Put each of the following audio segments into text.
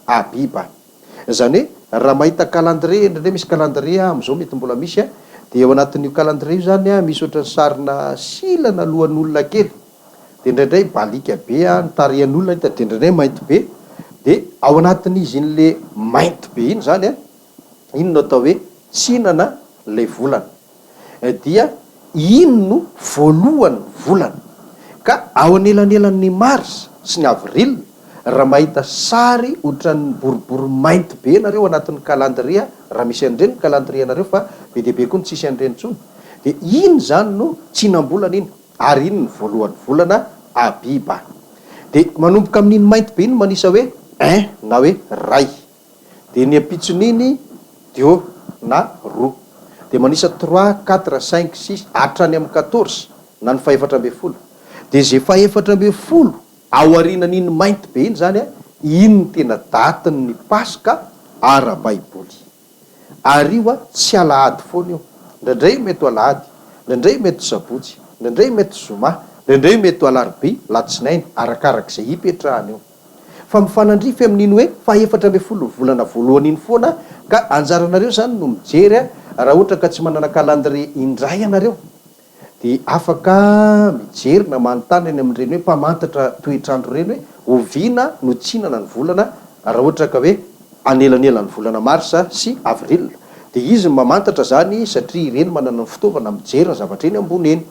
Abiba. Zany hoe raha mahita calendrier indrindray misy calendrier am'izao mety mbola misy dia eo anatin'io calendrier io zany misy ohatran'ny sarina silana lohan'olona kely, de indraindray balika be ny tarihan'olona de indraindray mainty be, de ao anatin'izy iny le mainty be iny zany iny no atao hoe tsinana le volana, dia iny no voalohany volana. Ka ao anelanelan'ny mars sy ny avril raha mahita sary ohatran'ny boribory mainty be nareo anatin'ny calendrier, raha misy an'ireny calendrier nareo fa be dia be koa ny tsisy an'ireny intsony, de iny zany no tsinam-bolana iny, ary iny ny voalohany volana Abiba. De manomboka amin'iny mainty be iny manisa hoe un na hoe ray, de ny ampitson'iny dio na roa, de manisa 3 4 5 6 hatrany amin'ny 14 na ny faefatra ambin'ny folo, de zay faefatra ambin'ny folo ao arinan'iny mainty be iny zany iny ny tena datin'ny Paska ara-baiboly. Ary io tsy alahady foana io, ndraindray mety ho alahady, ndraindray mety ho sabotsy, ndraindray mety zoma, ndraindray mety ho alarobia, latsinainy, arakarak'izay hipetrahany io. Fa mifanandrify amin'iny hoe faefatra ambin'ny folo volana voalohany iny foana, ka anjaranareo zany no mijery raha ohatra ka tsy manana calendrier indray ianareo, de afaka mijery na manontany any amin'ireny hoe mpamantatra toetrandro reny hoe oviana no tsinana ny volana raha ohatra ka hoe anelanelan'ny volana marsa sy avril, de izy mamantatra zany satria ireny manana ny fitaovana mijery ny zavatra eny ambony eny,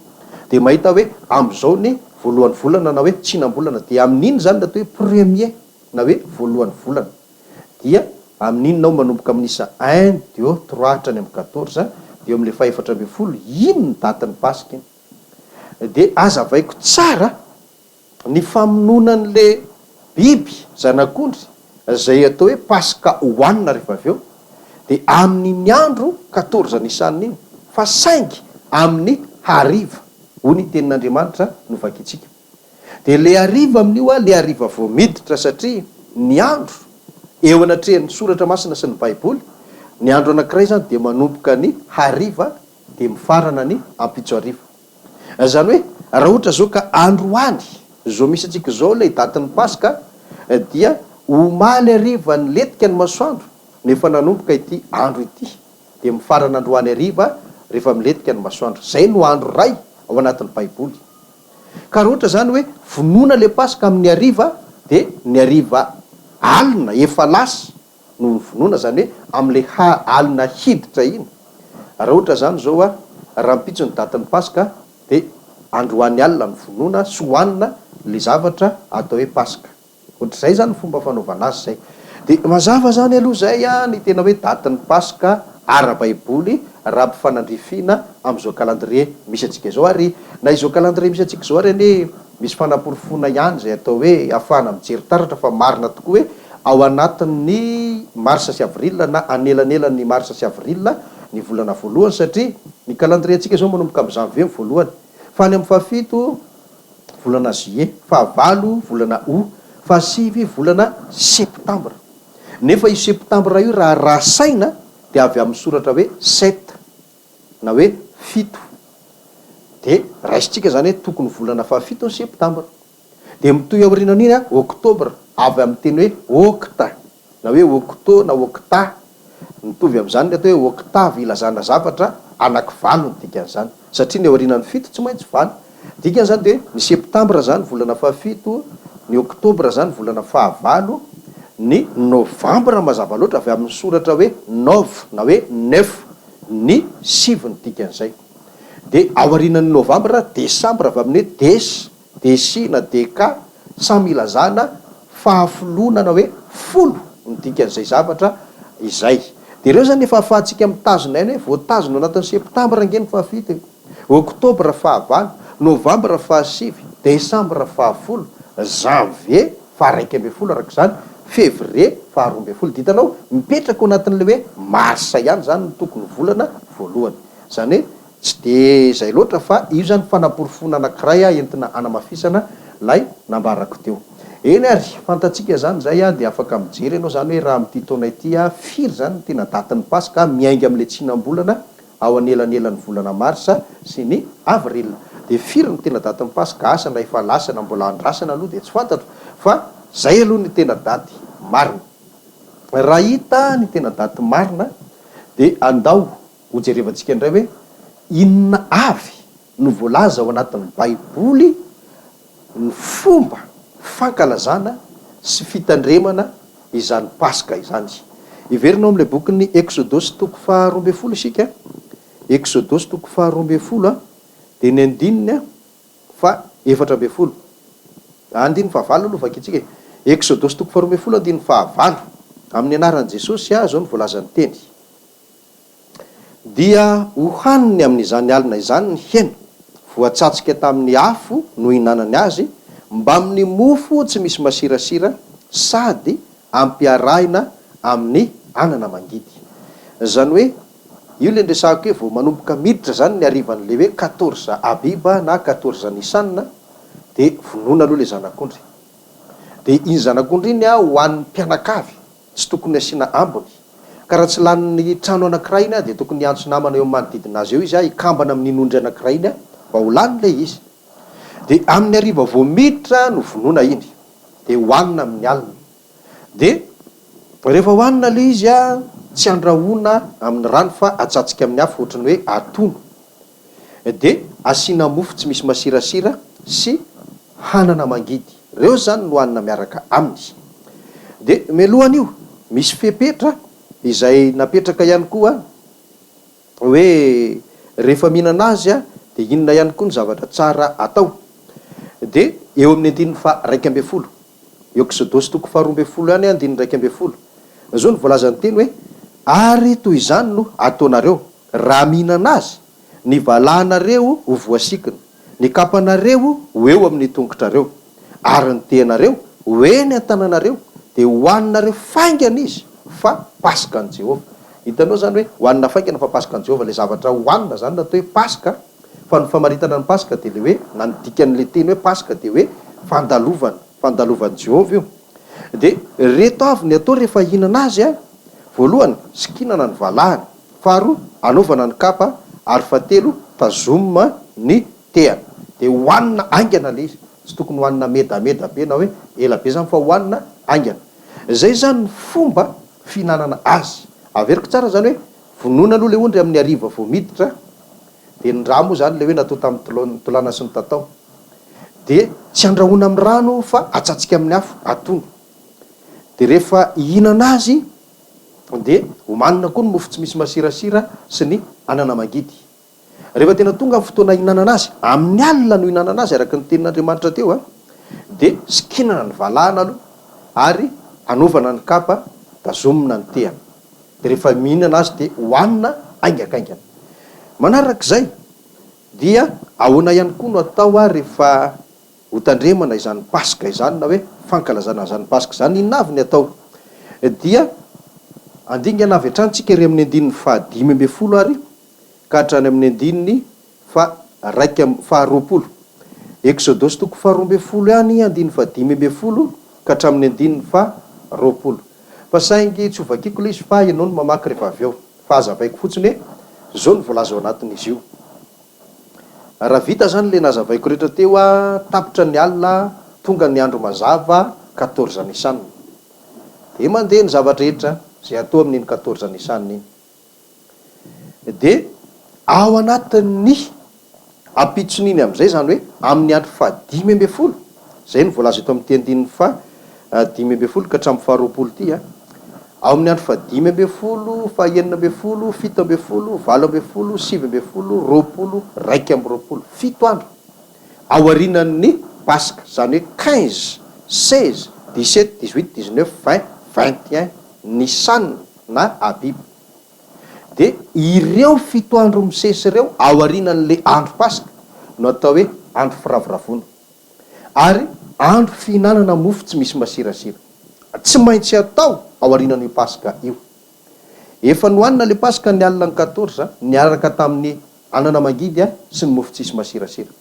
de mahita hoe am'izao ny voalohany volana na hoe tsinam-bolana, de amin'iny zany natao hoe premier na hoe voalohany volana, dia amin'iny nao manomboka amin'isa 1 dio 3 hatrany amin'ny 14 dio am'le faefatra ambin'ny folo iny ny datin'ny Paska iny. De azavaiko tsara ny famononan'le biby zanak'ondry zay atao hoe Paska hoanina rehefa avy eo, de amin'ny andro 14 nisaniny iny fa saingy amin'ny hariva, hoy ny tenin'Andriamanitra no vakitsika. De le hariva amin'io le hariva vao miditra, satria ny andro eo anatrehan'ny soratra masina sy ny baiboly, ny andro anankiray zany de manomboka ny hariva de mifarana ny ampitso hariva. Zany hoe raha ohatra zao ka andro any zao misy atsika zao le datin'ny Paska, dia omaly hariva ny letika ny masoandro nefa nanomboka ity andro ity, de mifarana androany hariva rehefa miletika ny masoandro. Zay no andro ray ao anatin'ny baiboly. Ka raha ohatra zany hoe vonona le Paska amin'ny hariva, de ny hariva alina efa lasa no vonona, zany hoe am'le alina hiditra iny. Raha ohatra zany zao raha mpitso ny datin'ny Paska, de androany alina ny vonona sy hoanina le zavatra atao hoe Paska. Ohatr'izay zany fomba fanaovana azy zay. De mazava zany aloha zay ny tena hoe datin'ny Paska ara-baiboly raha mpifanandrifina am'izao calendrier misy atsika zao, ary na izao calendrier misy atsika zao reny misy fanaporofona ihany zay atao hoe ahafahana mijery taratra, fa marina tokoa hoe ao anatin'ny marsa sy avril na anelanelan'ny marsa sy avril ny volana voalohany, satria ny calendrier atsika zao manomboka amin'ny janvier voalohany, fa any amin'ny fahafito volana juillet, fahavalo volana août, fahasivy volana septambra. Nefa io septambra io raha rasaina de avy amin'ny soratra hoe 7 na hoe 7, de raisitsika zany hoe tokony volana fahafito ny septambra, de mitoy aorinan'iny oktobra avy amin'ny teny hoe okta na hoe octo na okta, mitovy amin'izany ny atao hoe oktavy ilazana zavatra anankivalo ny dikan'izany, satria ny aorinan'ny fito tsy maintsy valo. Dikan'izany de ny septambra zany volana fahafito, ny oktobra zany volana fahavalo, ny novambra mazava loatra avy amin'ny soratra hoe 9 na hoe 9 ny sivy ny dikan'izay. De aorinan'ny novambra desambra avy amin'ny hoe des, desi na deka, samy ilazana fahafoloana na hoe folo ny dikan'izay zavatra izay. De ireo zany efa ahafahantsika mitazona eny hoe voatazona anatin'ny septambra angeny fahafito, oktobra fahavalo, novambra fahasivy, desambra fahafolo, janvier faharaiky ambin'ny folo arak'izany, février faharoa ambin'ny folo. Ditanao mipetraka ao anatin'le hoe marsa ihany zany ny tokony volana voalohany. Zany hoe tsy de zay loatra, fa io zany fanaporofona anankiray entina anamafisana lay nambarako teo. Eny ary fantatsika zany zay de afaka mijery ianao zany hoe raha am'ty taona ity firy zany tena datin'ny Paska miainga am'le tsinam-bolana ao anelanelan'ny volana marsa sy ny avril. De firy ny tena datin'ny Paska, asa na efa lasa na mbola andrasana aloha de tsy fantatro, fa zay aloha ny tena daty. marina. Raha hita ny tena daty marina dia andao hojerevantsika indray hoe inona avy no voalaza ao anatin'ny baiboly ny fomba fankalazana sy fitandremana izany paska izany. Iverinao amin'ilay bokin'ny Exodosy toko 12 isika. Exodosy toko 12 dia ny andininy fa 14. Andiny fahavalo aloha vakitsika. Exodosy toko 12 andiny fahavalo. Amin'ny anaran'i Jesosy zao ny voalazany teny. Dia hohaniny amin'izany alina izany ny hena voatsatsika tamin'ny afo no hinanany azy, mba amin'ny mofo tsy misy masirasira sady ampiarahina amin'ny anana mangidy. Zany hoe io le ndresako hoe vao manomboka miditra zany ny arivan'le hoe 14 abiba na 14 nisanina dia vonoina aloha le zanak'ondry. Dia iny zanak'ondry iny ho an'ny mpianakavy, tsy tokony asiana ambony. Ka raha tsy lanin'ny trano anankiray iny dia tokony antso namana eo amin'ny manodidina azy eo izy ikambana amin'ny inondry anankiray iny mba ho lany le izy. Dia amin'ny ariva vao miditra no vonoina iny dia hoanina amin'ny alina. Dia rehefa hoanina le izy tsy andrahoana amin'ny rano fa atsatsika amin'ny afo ohatrany hoe atono. Dia asiana mofo tsy misy masirasira sy hanana mangidy. Reo zany no hoanina miaraka aminy. Dia melohany io misy fepetra izay napetraka ihany koa hoe rehefa mihinana azy dia inona ihany koa ny zavatra tsara atao. Dia eo amin'ny andininy fa 12. Exodosy toko 12 ihany andininy 12. Zao ny voalazany teny hoe ary toy izany no ataonareo raha mihinana azy, ny valahanareo ho voasikina, ny kapanareo ho eo amin'ny tongotrareo, ary ny tehanareo ho eny an-tananareo, dia hoaninareo faingana izy fa paska an' Jehova. Hitanao zany hoe hoanina faingana fa paska an' Jehova, le zavatra hoanina zany natao hoe paska. Fa ny famaritana ny paska dia le hoe nandikan'le teny hoe paska dia hoe fandalovan'i Jehova io. Dia reto avy ny atao rehefa hihinana azy voalohany sikinana ny valahany, faharoa anaovana ny kapa, ary fahatelo tazomina ny tehana. Dia hoanina aingana le izy, tsy tokony hoanina medameda be na hoe ela be zany fa hoanina aingana. Zay zany ny fomba fihinanana azy. Averiko tsara zany hoe vonoina aloha le ondry amin'ny ariva vao miditra, dia ny rano moa zany le hoe natao tamin'ny tolana sy ny tatao. Dia tsy andrahoina amin'ny rano fa atsatsika amin'ny afo atono. Dia rehefa hihinana azy dia homanina koa ny mofo tsy misy masirasira sy ny anana mangidy. Rehefa tena tonga amin'ny fotoana hihinanana azy, amin'ny alina no hihinanana azy araka ny tenin'Andriamanitra teo dia sikinana ny valahana aloha, ary anaovana ny kapa, tazomina ny tehana. Dia rehefa mihinana azy dia hoanina aingakaingana. Manarak'izay dia ahoana ihany koa no atao rehefa hotandremana izany paska izany na hoe fankalazana izany paska izany, inona avy ny atao? Dia andingana avy hatrany ry amin'ny andininy fa 15 ary ka hatrany amin'ny andininy fa 20. Exodosy toko 12 ihany andininy fa 15 ka hatramin'ny andininy fa 20. Fa saingy tsy ho vakiako le izy fa ianao no mamaky rehefa avy eo, fa azavaiko fotsiny hoe zao ny voalaza ao anatin'izy io. Raha vita zany le nazavaiko rehetra teo tapitra ny alina, tonga ny andro mazava 14 nisanina. Dia mandeha ny zavatra rehetra zay atao amin'iny 14 nisanina iny. Dia ao anatin'ny ampitson'iny amin'izay zany hoe amin'ny andro fa 15. Zay ny voalaza eto amin'ny andininy fa 15 ka hatramin'ny fa 20 ty ao amin'ny andro fa 15, fa 19, 17, 18, 19, 20, 21, 7 andro aorinan'ny paska, zany hoe 15, 16, 17, 18, 19, 20, 21 nisanina na abiba. Dia ireo 7 andro misesy ireo aorinan'le andro paska no atao hoe andro firavoravona, ary andro fihinanana mofo tsy misy masirasira. Tsy maintsy atao aorinan'io paska io. Efa nohanina le paska ny alina ny 14 niaraka tamin'ny anana mangidy sy ny mofo tsy misy masirasira.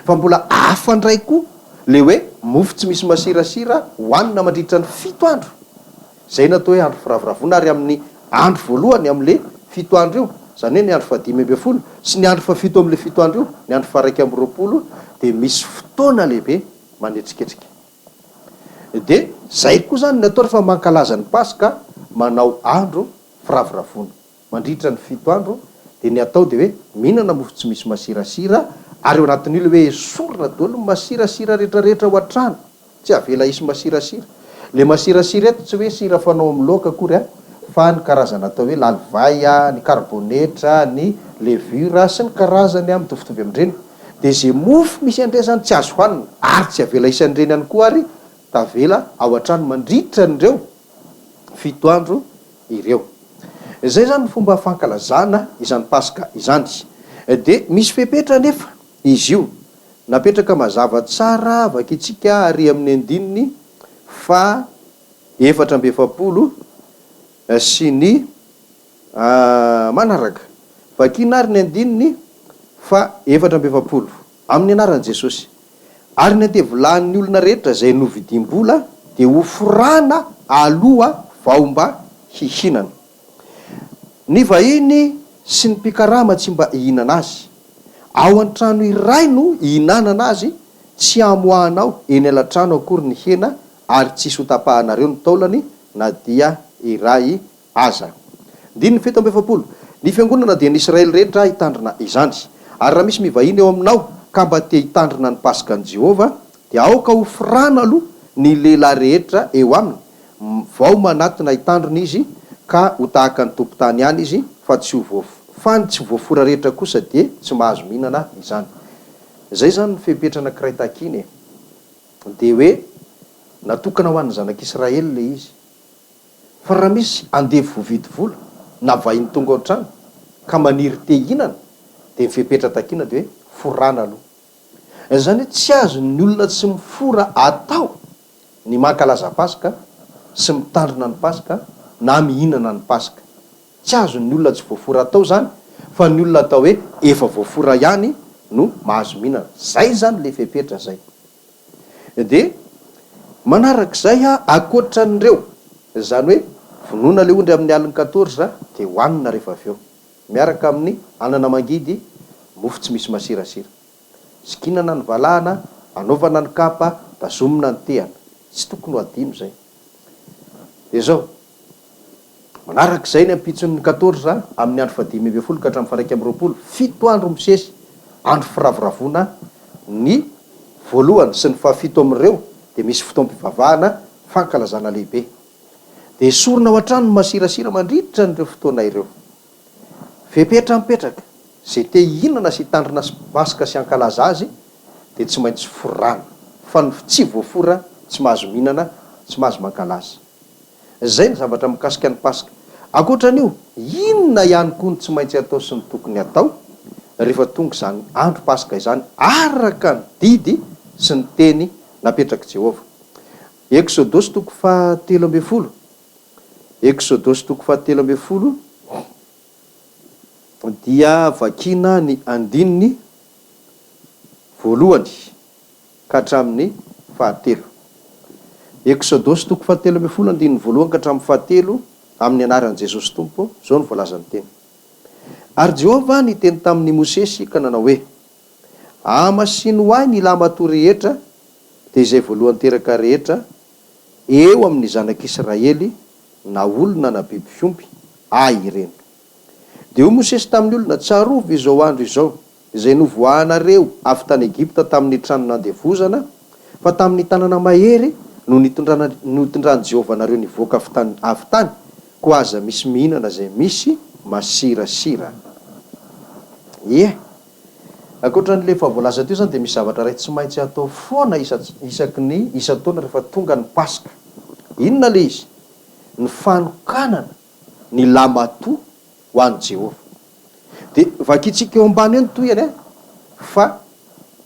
Fa mbola afandray koa le hoe mofo tsy misy masirasira hohanina mandritra ny 7 andro. Zay natao hoe andro firavoravona, ary amin'ny andro voalohany amin'le 7 andro io, zany hoe ny andro fa 15 sy ny andro fa 7 amin'le 7 andro io, ny andro fa 20, dia misy fotoana lehibe manetsiketsika. De zay koa zany natao rehefa mankalaza ny Paska, manao andro firavoravoana, mandritra ny 7 andro, de ny atao de hoe mihinana mofo tsy misy masirasira, ary eo anatin'io le hoe sorona daholo masirasira rehetrarehetra ao an-trano, tsy avela isy masirasira. Le masirasira eto tsy hoe sira fanao amin'ny laoka akory fa ny karazana atao hoe lalivay, ny karbonetra, ny levure sy ny karazany mitovitovy amin'ireny. De zay mofo misy andrezany tsy azo hoanina ary tsy avela isan'ireny ihany koa ary tavela ao an-trano mandritra an'ireo 7 andro ireo. Zay zany fomba fankalazana izany Paska izany. De misy fepetra nefa izy io, napetraka mazava tsara vakitsika ary amin'ny andininy fa 420 sy ny manaraka, vakina ary ny andininy fa 420 amin'ny anaran'i Jesosy, ary ny antevolanin'ny olona rehetra zay novidim-bola de ho forana aloha vao mba hihinana. Ny vahiny sy ny mpikarama tsy mba hihinana azy, ao an-trano iray no hihinanana azy, tsy amoahanao eny ala-trano akory ny hena, ary tsisy ho tapahanareo ny taolany na dia iray aza. Ndiny 720 ny fiangonana dia ny Israely rehetra hitandrina izany. Ary raha misy mivahiny eo aminao ka mba te hitandrina ny Paskan' Jehova, dia aoka ho forana aloha ny lehilahy rehetra eo aminy, vao manatina hitandrina izy ka ho tahaka ny tompon-tany ihany izy, fa tsy voafora rehetra kosa de tsy mahazo mihinana izany. Zay zany ny fepetra anankiray takiny e. De hoe natokana ho an'ny zanak'Israely le izy. Fa raha misy andevy voavidy vola na vahiny tonga ao an-trano ka maniry te hihinana, de ny fepetra takina de hoe forana aloha. Zany hoe tsy azo ny olona tsy mifora atao ny mankalaza Paska sy mitandrina ny Paska na mihinana ny Paska. Tsy azo ny olona tsy voafora atao zany, fa ny olona atao hoe efa voafora ihany no mahazo mihinana. Zay zany le fepetra zay. De manarak'izay akoatran'ireo, zany hoe vonoina le ondry amin'ny aliny 14 de hoanina rehefa avy eo, miaraka amin'ny anana mangidy, mofo tsy misy masirasira, sikinana ny valahana, anaovana ny kapa, tazomina ny tehana. Tsy tokony ho adino zay. De zao manarak'izay ny ampitson'ny 14 amin'ny andro 5 ka hatramin'ny 120, 7 andro misesy, andro firavoravoana ny voalohany sy ny fahafito amin'ireo, de misy fotoam-pivavahana, fankalazana lehibe. De sorona ao an-trano masirasira mandritra n'ireo fotoana ireo. Fepetra mipetraka, zay te hihinana sy hitandrina Paska sy hankalaza azy, de tsy maintsy forana, fa ny tsy voafora tsy mahazo mihinana, tsy mahazo mankalaza. Zay ny zavatra mikasika ny Paska. Akoatran'io, inona ihany koa ny tsy maintsy atao sy ny tokony atao rehefa tonga izany andro Paska izany, araka ny didy sy ny teny napetraky Jehova. Exodosy 17, Exodosy 17 dia vakina ny andininy voalohany ka hatramin'ny 7. Exodosy 17 andininy voalohany ka hatramin'ny 7 amin'ny anaran'i Jesosy Tompo, zao ny voalazany teny. Ary Jehova niteny tamin'ny Mosesy ka nanao hoe, amasiny ho ahy ny lama-to rehetra, de izay voalohany teraka rehetra eo amin'ny zanak'Israely, na olona na biby fiompy, ay ireny. De io Mosesy tamin'ny olona, tsarovy izao andro izao, izay novoahanareo avy tany Egipta tamin'ny trano nandevozana, fa tamin'ny tanana mahery no nitondrany Jehova nareo nivoaka avy tany, ko aza misy mihinana zay misy masirasira. Akoatran'le fa voalaza teo zany de misy zavatra ray tsy maintsy atao foana isaky ny isa-taona rehefa tonga ny Paska. Inona le izy? Ny fanokanana ny lama-to ho an'i Jehova. De vakitsika eo ambany eny toy fa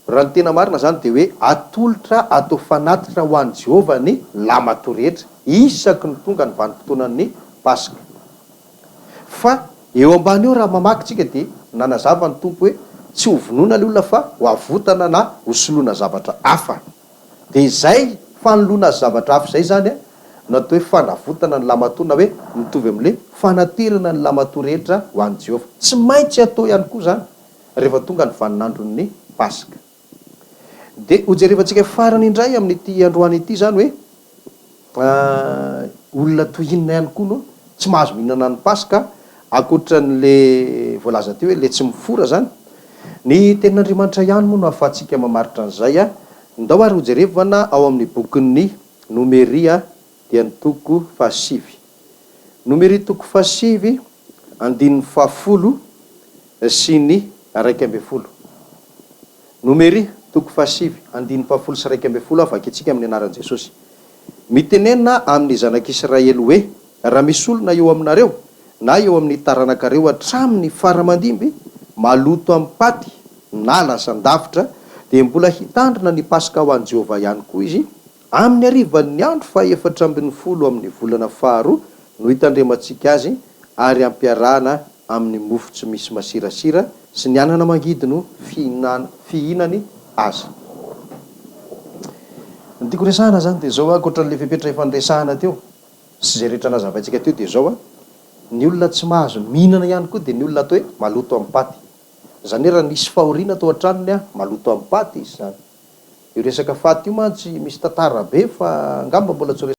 raha ny tena marina zany de hoe atolotra atao fanatitra ho an'i Jehova ny lama-to rehetra isaky ny tonga ny vanim-potoanan'ny Paska. Fa eo ambany eo raha mamakitsika de nanazava ny tompo hoe tsy ho vonoina le olona fa ho avotana na ho soloana zavatra hafa. De izay fanoloana zavatra hafa zay zany natao hoe fanavotana ny lama-to, na hoe mitovy amin'le fanaterana ny lama-to rehetra ho an'i Jehova. Tsy maintsy atao ihany koa zany rehefa tonga ny vaninandron'ny Paska. De ho jerevantsika farany indray amin'ity androany ity zany hoe olona tohinina ihany koa no tsy mahazo mihinana ny Paska, akoatran'le voalaza teo hoe le tsy mifora zany. Ny tenin'Andriamanitra ihany moa no ahafahantsika mamaritra an'izay a. Ndao ary ho jerevana ao amin'ny bokin'ny Nomeria dia ny toko fahasivy. Nomeria toko fahasivy, andininy fahafolo sy ny raika ambin'ny folo. Nomeria toko fahasivy, andininy fahafolo sy raika ambin'ny folo, avaky antsika amin'ny anaran'i Jesosy. Mitenena amin'ny zanak'Israely hoe, raha misy olona eo aminareo na eo amin'ny taranakareo hatramin'ny faramandimby maloto amin'ny paty na lasan-davitra, dia mbola hitandrina ny Paska ho an'i Jehovah ihany koa izy amin'ny harivan'ny andro faha-efatra ambin'ny folo amin'ny volana faharoa no hitandremantsika azy, ary ampiarahana amin'ny mofo tsy misy masirasira sy ny anana mangidy no fihinany azy. Ny tiako resahana zany dia zao, ankoatran'le fepetra efa niresahana teo sy zay rehetra nazavaintsika teo, dia zao ny olona tsy mahazo mihinana ihany koa dia ny olona atao hoe maloto amin'ny paty. Zany hoe raha nisy fahoriana tao an-tranony maloto amin'ny paty izy zany. Io resaka faty io mantsy misy tantara be fa angamba mbola tsy